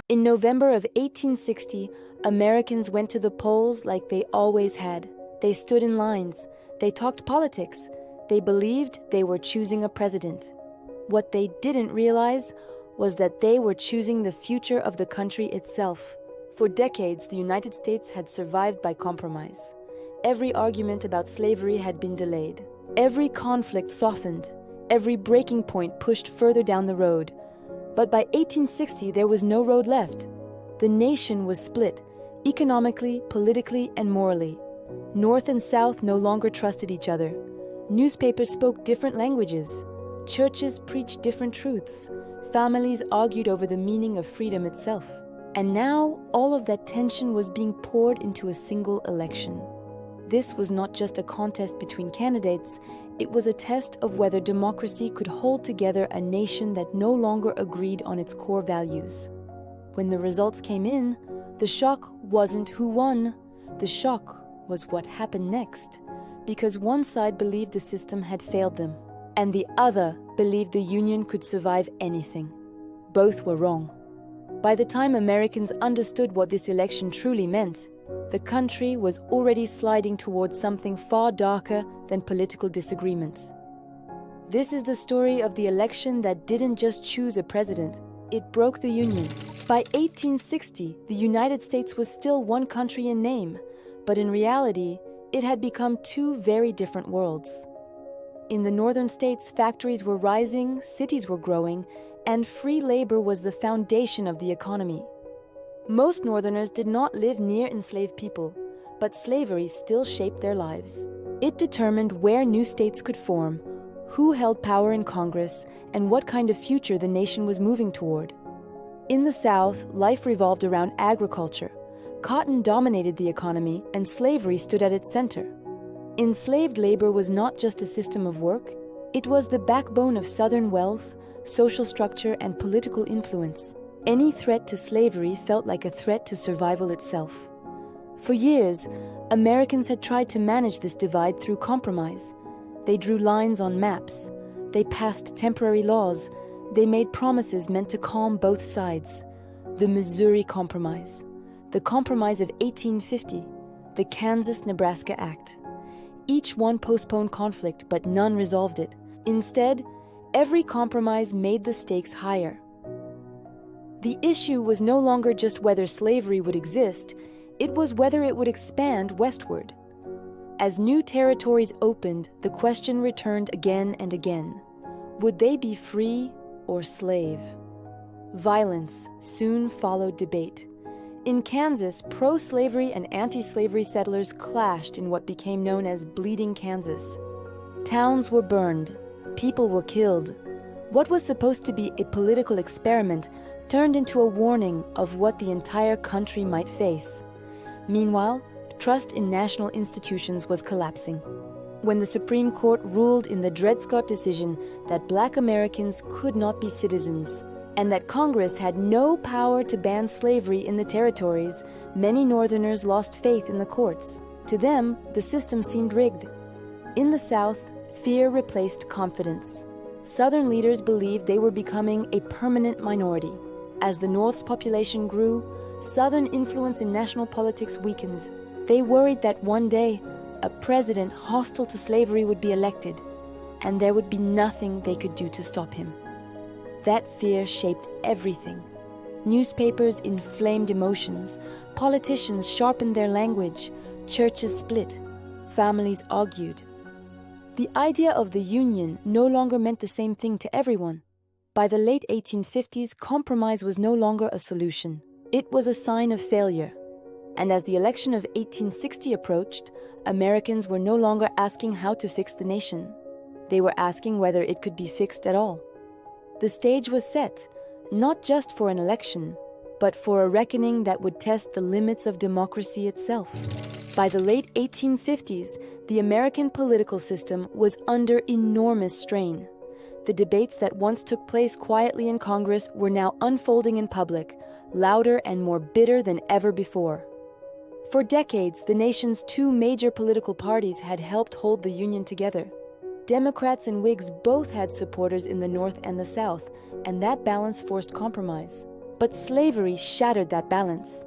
In November of 1860, Americans went to the polls like they always had. They stood in lines. They talked politics. They believed they were choosing a president. What they didn't realize was that they were choosing the future of the country itself. For decades, the United States had survived by compromise. Every argument about slavery had been delayed. Every conflict softened. Every breaking point pushed further down the road. But by 1860, there was no road left. The nation was split, economically, politically, and morally. North and South no longer trusted each other. Newspapers spoke different languages. Churches preached different truths. Families argued over the meaning of freedom itself. And now, all of that tension was being poured into a single election. This was not just a contest between candidates, it was a test of whether democracy could hold together a nation that no longer agreed on its core values. When the results came in, the shock wasn't who won. The shock was what happened next, because one side believed the system had failed them, and the other believed the Union could survive anything. Both were wrong. By the time Americans understood what this election truly meant, the country was already sliding towards something far darker than political disagreement. This is the story of the election that didn't just choose a president, it broke the Union. By 1860, the United States was still one country in name, but in reality, it had become two very different worlds. In the northern states, factories were rising, cities were growing, and free labor was the foundation of the economy. Most Northerners did not live near enslaved people, but slavery still shaped their lives. It determined where new states could form, who held power in Congress, and what kind of future the nation was moving toward. In the South, life revolved around agriculture. Cotton dominated the economy, and slavery stood at its center. Enslaved labor was not just a system of work, it was the backbone of Southern wealth, social structure, and political influence. Any threat to slavery felt like a threat to survival itself. For years, Americans had tried to manage this divide through compromise. They drew lines on maps. They passed temporary laws. They made promises meant to calm both sides. The Missouri Compromise, the Compromise of 1850, the Kansas-Nebraska Act. Each one postponed conflict, but none resolved it. Instead, every compromise made the stakes higher. The issue was no longer just whether slavery would exist, it was whether it would expand westward. As new territories opened, the question returned again and again. Would they be free or slave? Violence soon followed debate. In Kansas, pro-slavery and anti-slavery settlers clashed in what became known as Bleeding Kansas. Towns were burned. People were killed. What was supposed to be a political experiment turned into a warning of what the entire country might face. Meanwhile, trust in national institutions was collapsing. When the Supreme Court ruled in the Dred Scott decision that Black Americans could not be citizens, and that Congress had no power to ban slavery in the territories, many Northerners lost faith in the courts. To them, the system seemed rigged. In the South, fear replaced confidence. Southern leaders believed they were becoming a permanent minority. As the North's population grew, Southern influence in national politics weakened. They worried that one day, a president hostile to slavery would be elected, and there would be nothing they could do to stop him. That fear shaped everything. Newspapers inflamed emotions, politicians sharpened their language, churches split, families argued. The idea of the Union no longer meant the same thing to everyone. By the late 1850s, compromise was no longer a solution. It was a sign of failure. And as the election of 1860 approached, Americans were no longer asking how to fix the nation. They were asking whether it could be fixed at all. The stage was set, not just for an election, but for a reckoning that would test the limits of democracy itself. By the late 1850s, the American political system was under enormous strain. The debates that once took place quietly in Congress were now unfolding in public, louder and more bitter than ever before. For decades, the nation's two major political parties had helped hold the Union together. Democrats and Whigs both had supporters in the North and the South, and that balance forced compromise. But slavery shattered that balance.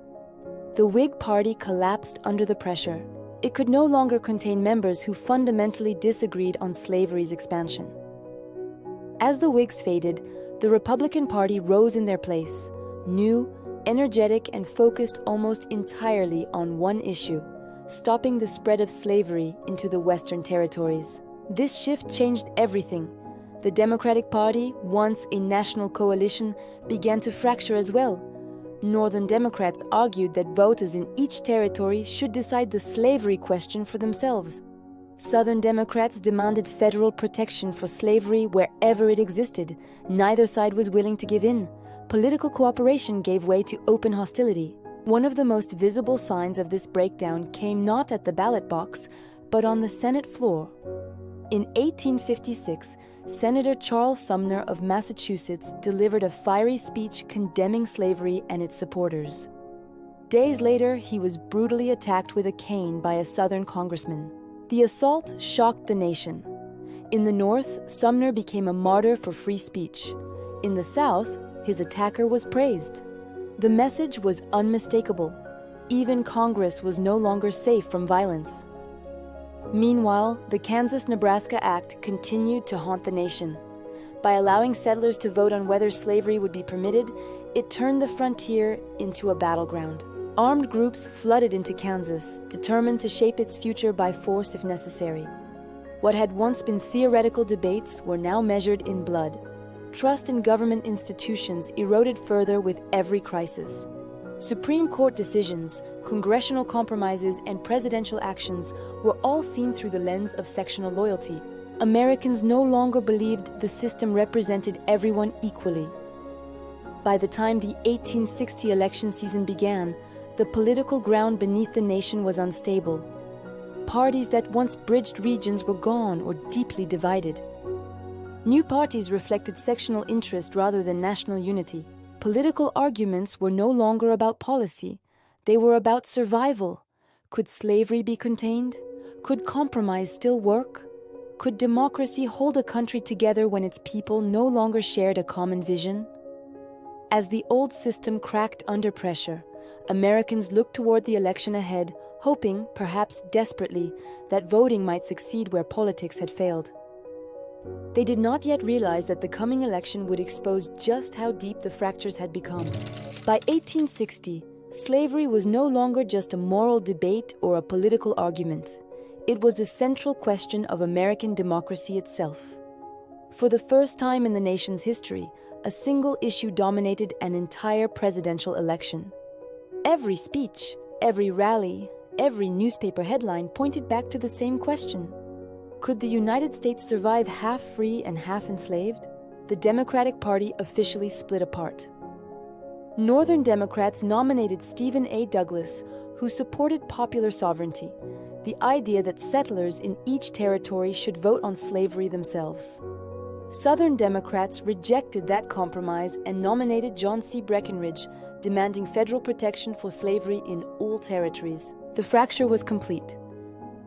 The Whig Party collapsed under the pressure. It could no longer contain members who fundamentally disagreed on slavery's expansion. As the Whigs faded, the Republican Party rose in their place, new, energetic, and focused almost entirely on one issue: stopping the spread of slavery into the Western territories. This shift changed everything. The Democratic Party, once a national coalition, began to fracture as well. Northern Democrats argued that voters in each territory should decide the slavery question for themselves. Southern Democrats demanded federal protection for slavery wherever it existed. Neither side was willing to give in. Political cooperation gave way to open hostility. One of the most visible signs of this breakdown came not at the ballot box, but on the Senate floor. In 1856, Senator Charles Sumner of Massachusetts delivered a fiery speech condemning slavery and its supporters. Days later, he was brutally attacked with a cane by a Southern congressman. The assault shocked the nation. In the North, Sumner became a martyr for free speech. In the South, his attacker was praised. The message was unmistakable. Even Congress was no longer safe from violence. Meanwhile, the Kansas-Nebraska Act continued to haunt the nation. By allowing settlers to vote on whether slavery would be permitted, it turned the frontier into a battleground. Armed groups flooded into Kansas, determined to shape its future by force if necessary. What had once been theoretical debates were now measured in blood. Trust in government institutions eroded further with every crisis. Supreme Court decisions, congressional compromises, and presidential actions were all seen through the lens of sectional loyalty. Americans no longer believed the system represented everyone equally. By the time the 1860 election season began, the political ground beneath the nation was unstable. Parties that once bridged regions were gone or deeply divided. New parties reflected sectional interest rather than national unity. Political arguments were no longer about policy. They were about survival. Could slavery be contained? Could compromise still work? Could democracy hold a country together when its people no longer shared a common vision? As the old system cracked under pressure, Americans looked toward the election ahead, hoping, perhaps desperately, that voting might succeed where politics had failed. They did not yet realize that the coming election would expose just how deep the fractures had become. By 1860, slavery was no longer just a moral debate or a political argument. It was the central question of American democracy itself. For the first time in the nation's history, a single issue dominated an entire presidential election. Every speech, every rally, every newspaper headline pointed back to the same question. Could the United States survive half free and half enslaved? The Democratic Party officially split apart. Northern Democrats nominated Stephen A. Douglas, who supported popular sovereignty, the idea that settlers in each territory should vote on slavery themselves. Southern Democrats rejected that compromise and nominated John C. Breckinridge, demanding federal protection for slavery in all territories. The fracture was complete.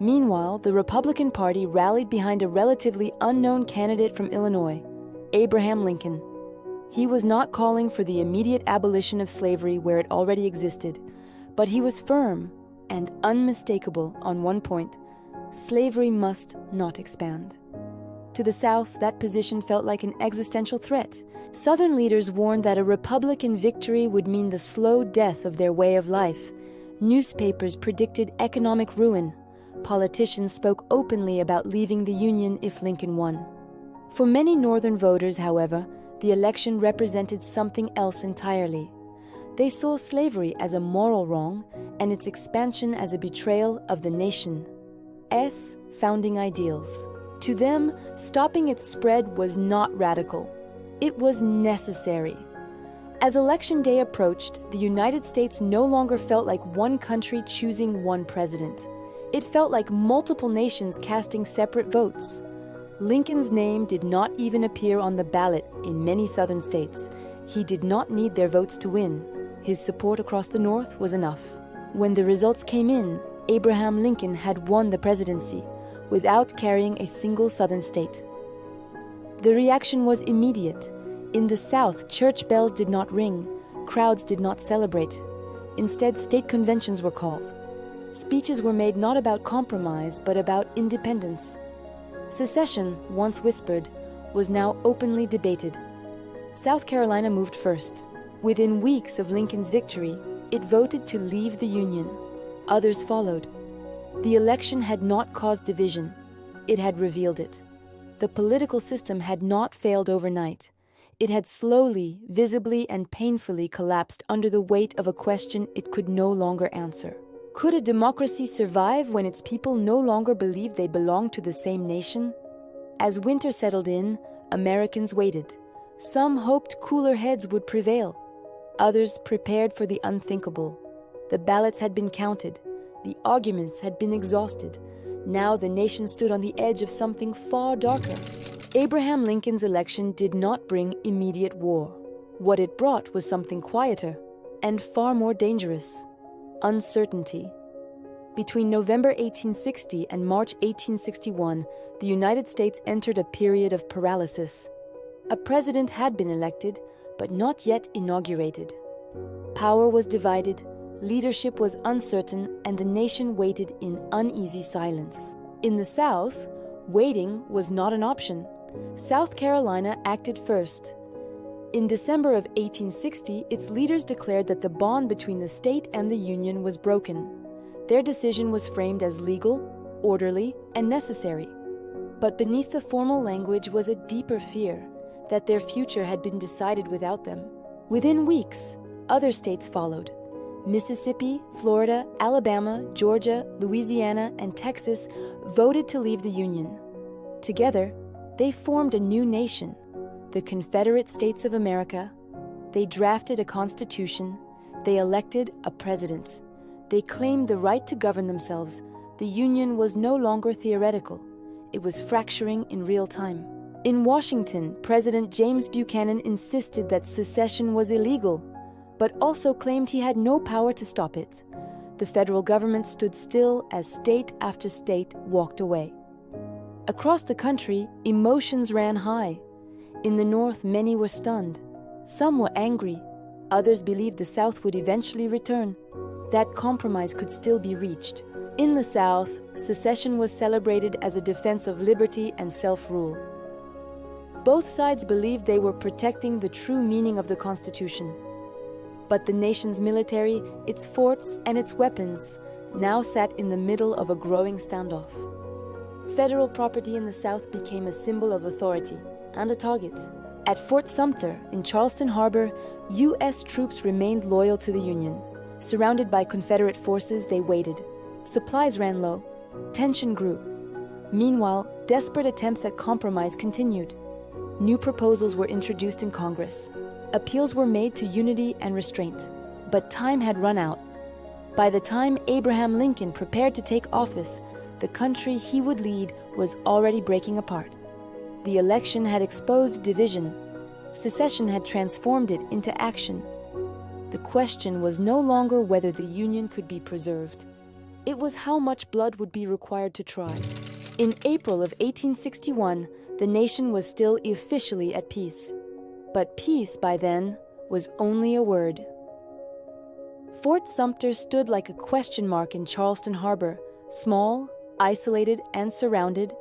Meanwhile, the Republican Party rallied behind a relatively unknown candidate from Illinois, Abraham Lincoln. He was not calling for the immediate abolition of slavery where it already existed, but he was firm and unmistakable on one point: slavery must not expand. To the South, that position felt like an existential threat. Southern leaders warned that a Republican victory would mean the slow death of their way of life. Newspapers predicted economic ruin. Politicians spoke openly about leaving the Union if Lincoln won. For many Northern voters, however, the election represented something else entirely. They saw slavery as a moral wrong and its expansion as a betrayal of the nation's founding ideals. To them, stopping its spread was not radical. It was necessary. As Election Day approached, the United States no longer felt like one country choosing one president. It felt like multiple nations casting separate votes. Lincoln's name did not even appear on the ballot in many southern states. He did not need their votes to win. His support across the North was enough. When the results came in, Abraham Lincoln had won the presidency without carrying a single southern state. The reaction was immediate. In the South, church bells did not ring. Crowds did not celebrate. Instead, state conventions were called. Speeches were made not about compromise, but about independence. Secession, once whispered, was now openly debated. South Carolina moved first. Within weeks of Lincoln's victory, it voted to leave the Union. Others followed. The election had not caused division. It had revealed it. The political system had not failed overnight. It had slowly, visibly, and painfully collapsed under the weight of a question it could no longer answer. Could a democracy survive when its people no longer believed they belonged to the same nation? As winter settled in, Americans waited. Some hoped cooler heads would prevail. Others prepared for the unthinkable. The ballots had been counted. The arguments had been exhausted. Now the nation stood on the edge of something far darker. Abraham Lincoln's election did not bring immediate war. What it brought was something quieter and far more dangerous: uncertainty. Between November 1860 and March 1861, the United States entered a period of paralysis. A president had been elected, but not yet inaugurated. Power was divided, leadership was uncertain, and the nation waited in uneasy silence. In the South, waiting was not an option. South Carolina acted first. In December of 1860, its leaders declared that the bond between the state and the Union was broken. Their decision was framed as legal, orderly, and necessary. But beneath the formal language was a deeper fear that their future had been decided without them. Within weeks, other states followed. Mississippi, Florida, Alabama, Georgia, Louisiana, and Texas voted to leave the Union. Together, they formed a new nation, the Confederate States of America. They drafted a constitution. They elected a president. They claimed the right to govern themselves. The Union was no longer theoretical. It was fracturing in real time. In Washington, President James Buchanan insisted that secession was illegal, but also claimed he had no power to stop it. The federal government stood still as state after state walked away. Across the country, emotions ran high. In the North, many were stunned. Some were angry. Others believed the South would eventually return, that compromise could still be reached. In the South, secession was celebrated as a defense of liberty and self-rule. Both sides believed they were protecting the true meaning of the Constitution. But the nation's military, its forts, and its weapons now sat in the middle of a growing standoff. Federal property in the South became a symbol of authority and a target. At Fort Sumter in Charleston Harbor, U.S. troops remained loyal to the Union. Surrounded by Confederate forces, they waited. Supplies ran low. Tension grew. Meanwhile, desperate attempts at compromise continued. New proposals were introduced in Congress. Appeals were made to unity and restraint. But time had run out. By the time Abraham Lincoln prepared to take office, the country he would lead was already breaking apart. The election had exposed division. Secession had transformed it into action. The question was no longer whether the Union could be preserved. It was how much blood would be required to try. In April of 1861, the nation was still officially at peace. But peace, by then, was only a word. Fort Sumter stood like a question mark in Charleston Harbor, small, isolated, and surrounded.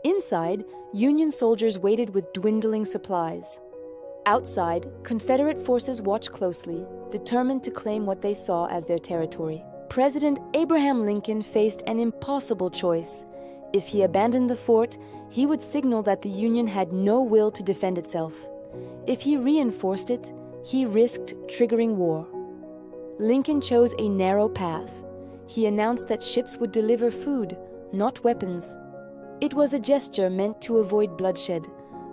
Inside, Union soldiers waited with dwindling supplies. Outside, Confederate forces watched closely, determined to claim what they saw as their territory. President Abraham Lincoln faced an impossible choice. If he abandoned the fort, he would signal that the Union had no will to defend itself. If he reinforced it, he risked triggering war. Lincoln chose a narrow path. He announced that ships would deliver food, not weapons. It was a gesture meant to avoid bloodshed.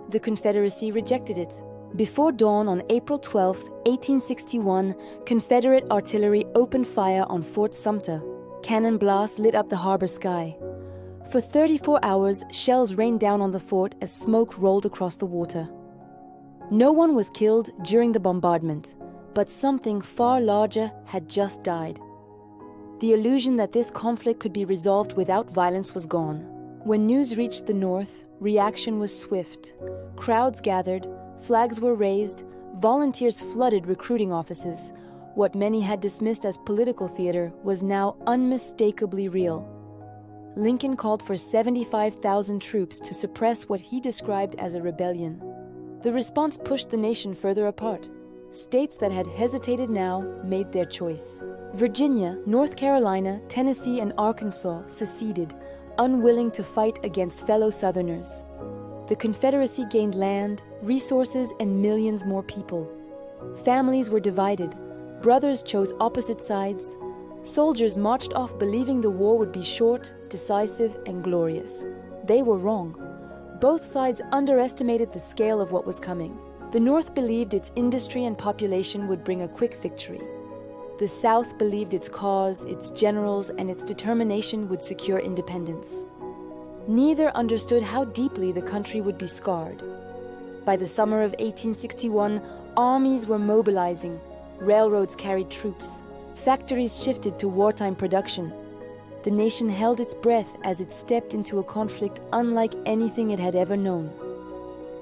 The Confederacy rejected it. Before dawn on April 12, 1861, Confederate artillery opened fire on Fort Sumter. Cannon blasts lit up the harbor sky. For 34 hours, shells rained down on the fort as smoke rolled across the water. No one was killed during the bombardment, but something far larger had just died. The illusion that this conflict could be resolved without violence was gone. When news reached the North, reaction was swift. Crowds gathered, flags were raised, Volunteers flooded recruiting offices. What many had dismissed as political theater was now unmistakably real. Lincoln called for 75,000 troops to suppress what he described as a rebellion. The response pushed the nation further apart. States that had hesitated now made their choice. Virginia, North Carolina, Tennessee, and Arkansas seceded, unwilling to fight against fellow Southerners. The Confederacy gained land, resources, and millions more people. Families were divided. Brothers chose opposite sides. Soldiers marched off believing the war would be short, decisive, and glorious. They were wrong. Both sides underestimated the scale of what was coming. The North believed its industry and population would bring a quick victory. The South believed its cause, its generals, and its determination would secure independence. Neither understood how deeply the country would be scarred. By the summer of 1861, armies were mobilizing. Railroads carried troops. Factories shifted to wartime production. The nation held its breath as it stepped into a conflict unlike anything it had ever known.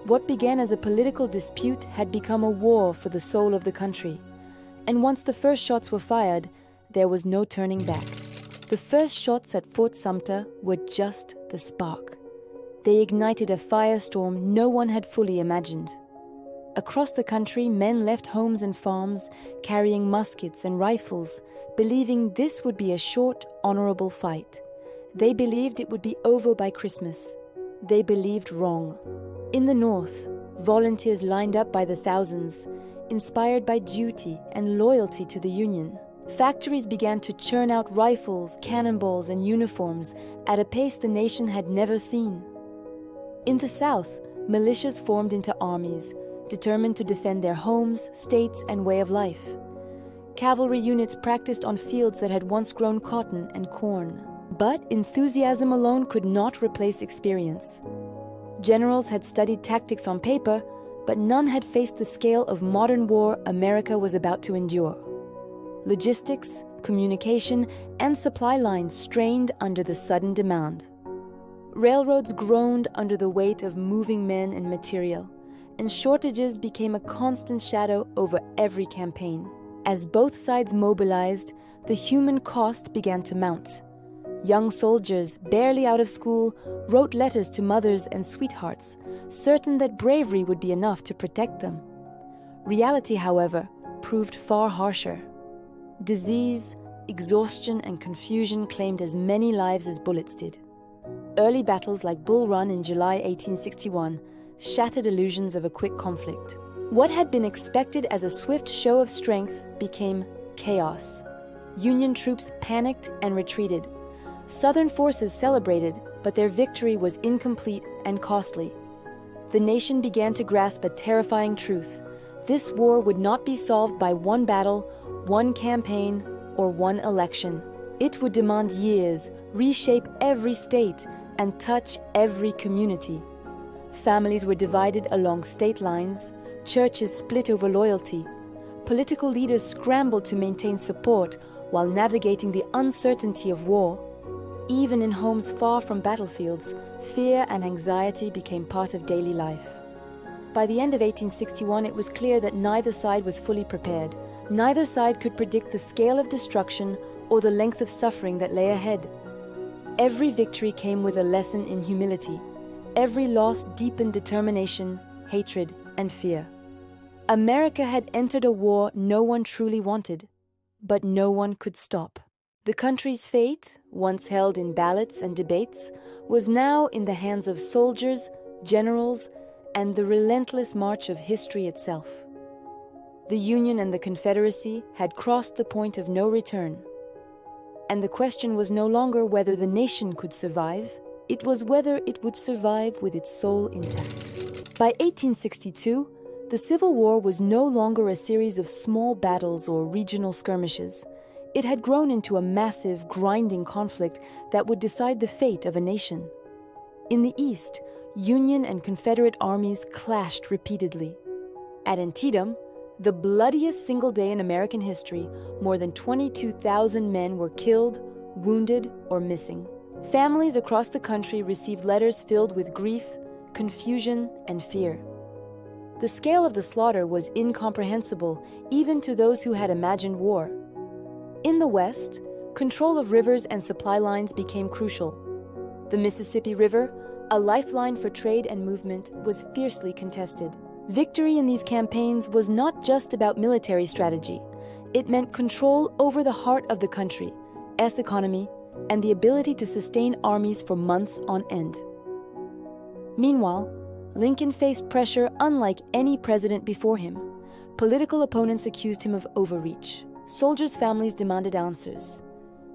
What began as a political dispute had become a war for the soul of the country. And once the first shots were fired, there was no turning back. The first shots at Fort Sumter were just the spark. They ignited a firestorm no one had fully imagined. Across the country, men left homes and farms, carrying muskets and rifles, believing this would be a short, honorable fight. They believed it would be over by Christmas. They believed wrong. In the North, volunteers lined up by the thousands, inspired by duty and loyalty to the Union. Factories began to churn out rifles, cannonballs, and uniforms at a pace the nation had never seen. In the South, militias formed into armies, determined to defend their homes, states, and way of life. Cavalry units practiced on fields that had once grown cotton and corn. But enthusiasm alone could not replace experience. Generals had studied tactics on paper, but none had faced the scale of modern war America was about to endure. Logistics, communication, and supply lines strained under the sudden demand. Railroads groaned under the weight of moving men and material, and shortages became a constant shadow over every campaign. As both sides mobilized, the human cost began to mount. Young soldiers, barely out of school, wrote letters to mothers and sweethearts, certain that bravery would be enough to protect them. Reality, however, proved far harsher. Disease, exhaustion, and confusion claimed as many lives as bullets did. Early battles like Bull Run in July 1861 shattered illusions of a quick conflict. What had been expected as a swift show of strength became chaos. Union troops panicked and retreated. Southern forces celebrated, but their victory was incomplete and costly. The nation began to grasp a terrifying truth. This war would not be solved by one battle, one campaign, or one election. It would demand years, reshape every state, and touch every community. Families were divided along state lines, churches split over loyalty. Political leaders scrambled to maintain support while navigating the uncertainty of war. Even in homes far from battlefields, fear and anxiety became part of daily life. By the end of 1861, it was clear that neither side was fully prepared. Neither side could predict the scale of destruction or the length of suffering that lay ahead. Every victory came with a lesson in humility. Every loss deepened determination, hatred, and fear. America had entered a war no one truly wanted, but no one could stop. The country's fate, once held in ballots and debates, was now in the hands of soldiers, generals, and the relentless march of history itself. The Union and the Confederacy had crossed the point of no return. And the question was no longer whether the nation could survive, it was whether it would survive with its soul intact. By 1862, the Civil War was no longer a series of small battles or regional skirmishes. It had grown into a massive, grinding conflict that would decide the fate of a nation. In the East, Union and Confederate armies clashed repeatedly. At Antietam, the bloodiest single day in American history, more than 22,000 men were killed, wounded, or missing. Families across the country received letters filled with grief, confusion, and fear. The scale of the slaughter was incomprehensible even to those who had imagined war. In the West, control of rivers and supply lines became crucial. The Mississippi River, a lifeline for trade and movement, was fiercely contested. Victory in these campaigns was not just about military strategy. It meant control over the heart of the country, its economy, and the ability to sustain armies for months on end. Meanwhile, Lincoln faced pressure unlike any president before him. Political opponents accused him of overreach. Soldiers' families demanded answers.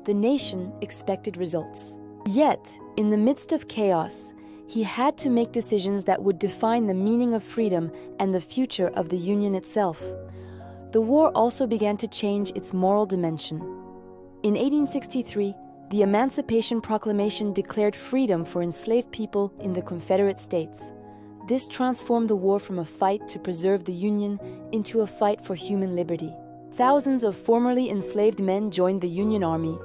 The nation expected results. Yet, in the midst of chaos, he had to make decisions that would define the meaning of freedom and the future of the Union itself. The war also began to change its moral dimension. In 1863, the Emancipation Proclamation declared freedom for enslaved people in the Confederate States. This transformed the war from a fight to preserve the Union into a fight for human liberty. Thousands of formerly enslaved men joined the Union Army,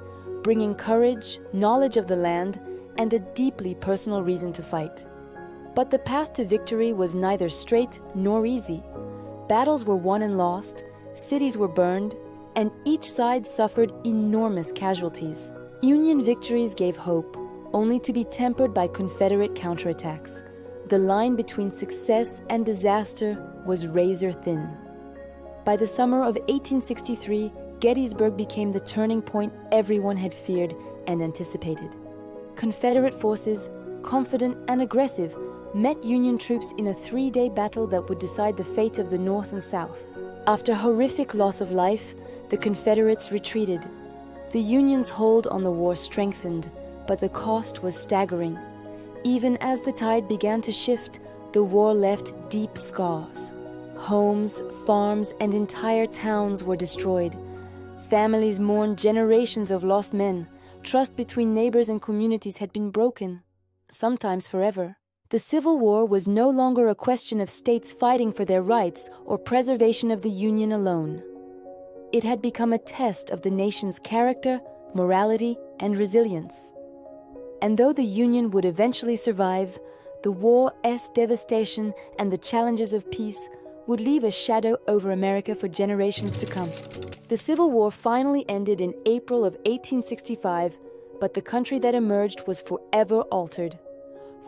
bringing courage, knowledge of the land, and a deeply personal reason to fight. But the path to victory was neither straight nor easy. Battles were won and lost, cities were burned, and each side suffered enormous casualties. Union victories gave hope, only to be tempered by Confederate counterattacks. The line between success and disaster was razor thin. By the summer of 1863, Gettysburg became the turning point everyone had feared and anticipated. Confederate forces, confident and aggressive, met Union troops in a 3-day battle that would decide the fate of the North and South. After horrific loss of life, the Confederates retreated. The Union's hold on the war strengthened, but the cost was staggering. Even as the tide began to shift, the war left deep scars. Homes, farms, and entire towns were destroyed. Families mourned generations of lost men. Trust between neighbors and communities had been broken, sometimes forever. The Civil War was no longer a question of states fighting for their rights or preservation of the Union alone. It had become a test of the nation's character, morality, and resilience. And though the Union would eventually survive, the war's devastation and the challenges of peace would leave a shadow over America for generations to come. The Civil War finally ended in April of 1865, but the country that emerged was forever altered.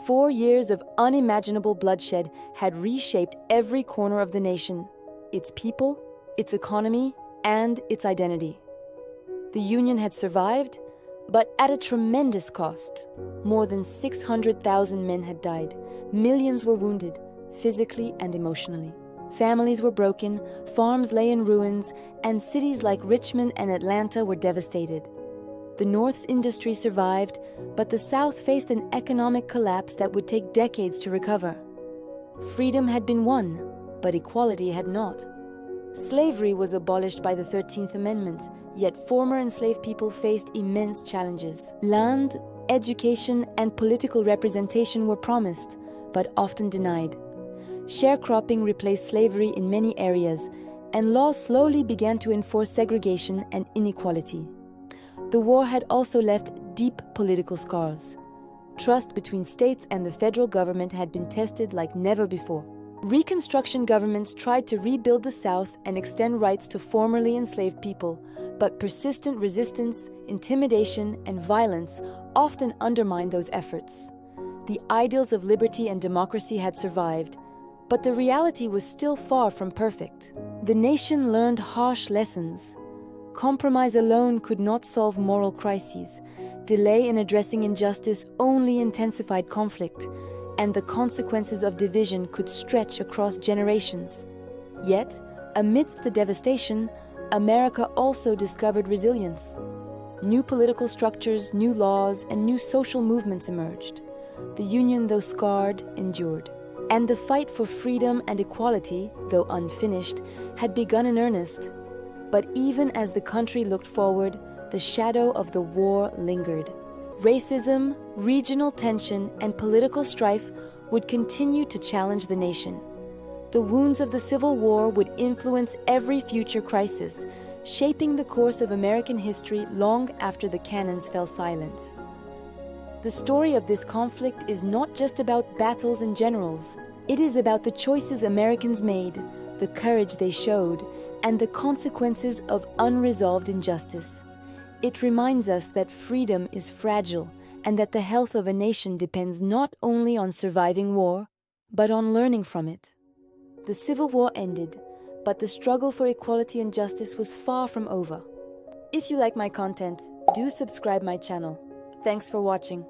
4 years of unimaginable bloodshed had reshaped every corner of the nation, its people, its economy, and its identity. The Union had survived, but at a tremendous cost. More than 600,000 men had died. Millions were wounded, physically and emotionally. Families were broken, farms lay in ruins, and cities like Richmond and Atlanta were devastated. The North's industry survived, but the South faced an economic collapse that would take decades to recover. Freedom had been won, but equality had not. Slavery was abolished by the 13th Amendment, yet former enslaved people faced immense challenges. Land, education, and political representation were promised, but often denied. Sharecropping replaced slavery in many areas, and laws slowly began to enforce segregation and inequality. The war had also left deep political scars. Trust between states and the federal government had been tested like never before. Reconstruction governments tried to rebuild the South and extend rights to formerly enslaved people, but persistent resistance, intimidation, and violence often undermined those efforts. The ideals of liberty and democracy had survived, but the reality was still far from perfect. The nation learned harsh lessons. Compromise alone could not solve moral crises. Delay in addressing injustice only intensified conflict, and the consequences of division could stretch across generations. Yet, amidst the devastation, America also discovered resilience. New political structures, new laws, and new social movements emerged. The Union, though scarred, endured. And the fight for freedom and equality, though unfinished, had begun in earnest. But even as the country looked forward, the shadow of the war lingered. Racism, regional tension, and political strife would continue to challenge the nation. The wounds of the Civil War would influence every future crisis, shaping the course of American history long after the cannons fell silent. The story of this conflict is not just about battles and generals. It is about the choices Americans made, the courage they showed, and the consequences of unresolved injustice. It reminds us that freedom is fragile and that the health of a nation depends not only on surviving war, but on learning from it. The Civil War ended, but the struggle for equality and justice was far from over. If you like my content, do subscribe my channel. Thanks for watching.